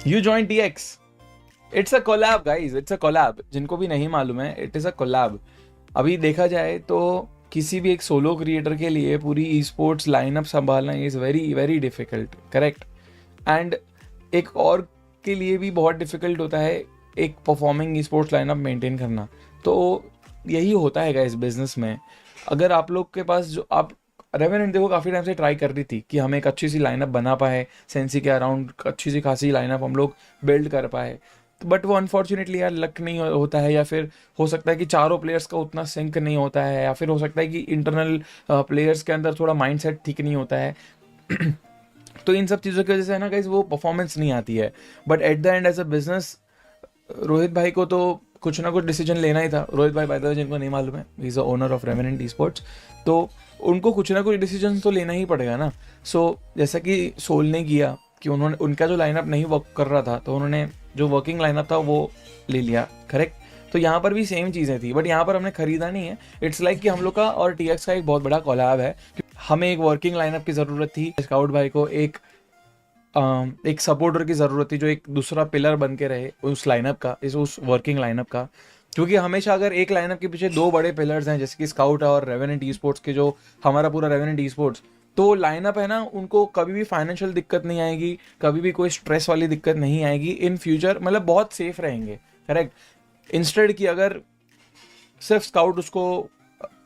You join TX, it's a collab guys, it's a collab. जिनको भी नहीं मालूम है, इट इज़ अ कोलैब। अभी देखा जाए तो किसी भी एक सोलो क्रिएटर के लिए पूरी ई स्पोर्ट्स लाइनअप संभालना is very very difficult, correct. And एक और के लिए भी बहुत डिफिकल्ट होता है एक performing e sports lineup maintain करना। तो यही होता है गाइस बिजनेस में। अगर आप लोग के पास जो आप रेवेनेंट देखो काफ़ी टाइम से ट्राई कर रही थी कि हम एक अच्छी सी लाइनअप बना पाए, सेंसी के अराउंड अच्छी सी खासी लाइनअप हम लोग बिल्ड कर पाए, बट वो अनफॉर्चुनेटली यार लक नहीं होता है, या फिर हो सकता है कि चारों प्लेयर्स का उतना सिंक नहीं होता है, या फिर हो सकता है कि इंटरनल प्लेयर्स के अंदर थोड़ा माइंडसेट ठीक नहीं होता है। तो इन सब चीज़ों की वजह से है ना गाइस वो परफॉर्मेंस नहीं आती है। But at the end as a business Rohit भाई को तो कुछ ना कुछ डिसीजन लेना ही था। रोहित भाई बाय द वे जिनको नहीं मालूम है, he is a owner of revenant e sports. तो उनको कुछ ना कुछ डिसीजन तो लेना ही पड़ेगा ना। जैसा कि सोल ने किया कि उन्होंने उनका जो लाइनअप नहीं वर्क कर रहा था, तो उन्होंने जो वर्किंग लाइनअप था वो ले लिया, करेक्ट। तो यहाँ पर भी सेम चीज़ें थी, बट यहाँ पर हमने खरीदा नहीं है। इट्स लाइक कि हम लोग का और TX का एक बहुत बड़ा कोलैब है। हमें एक वर्किंग लाइनअप की ज़रूरत थी, स्काउट भाई को एक सपोर्टर की ज़रूरत थी जो एक दूसरा पिलर बन के रहे उस लाइनअप का, उस वर्किंग लाइनअप का। क्योंकि हमेशा अगर एक लाइनअप के पीछे दो बड़े पिलर्स हैं, जैसे कि स्काउट और रेवेनेंट ई स्पोर्ट्स के, जो हमारा पूरा रेवेनेंट ई स्पोर्ट्स, तो लाइनअप है ना, उनको कभी भी फाइनेंशियल दिक्कत नहीं आएगी, कभी भी कोई स्ट्रेस वाली दिक्कत नहीं आएगी इन फ्यूचर, मतलब बहुत सेफ रहेंगे, करेक्ट। इंस्टेड की अगर सिर्फ स्काउट उसको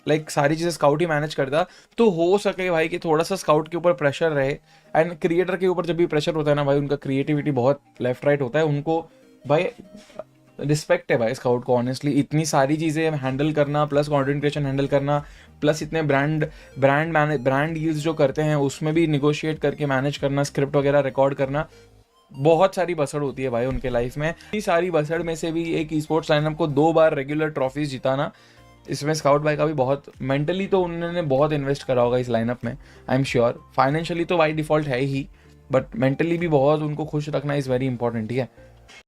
लाइक सारी चीज़ें स्काउट ही मैनेज करता, तो हो सके भाई कि थोड़ा सा स्काउट के ऊपर प्रेशर रहे। एंड क्रिएटर के ऊपर जब भी प्रेशर होता है ना भाई, उनका क्रिएटिविटी बहुत लेफ्ट राइट होता है उनको। भाई रिस्पेक्ट है भाई स्काउट को, ऑनेस्टली इतनी सारी चीज़ें हैंडल करना, प्लस कंटेंट क्रिएशन हैंडल करना, प्लस इतने ब्रांड डील्स जो करते हैं उसमें भी निगोशिएट करके मैनेज करना, स्क्रिप्ट वगैरह रिकॉर्ड करना, बहुत सारी बसड़ होती है भाई उनके लाइफ में। इतनी सारी बसड़ में से भी एक ई स्पोर्ट्स लाइनअप को 2 बार रेगुलर ट्रॉफीज जिताना, इसमें स्काउट भाई का भी बहुत मेंटली तो उन्होंने बहुत इन्वेस्ट करा होगा इस लाइनअप में, आई एम श्योर। फाइनेंशियली तो बाई डिफॉल्ट है ही, बट मेंटली भी बहुत उनको खुश रखना इज़ वेरी इंपॉर्टेंट, ठीक है।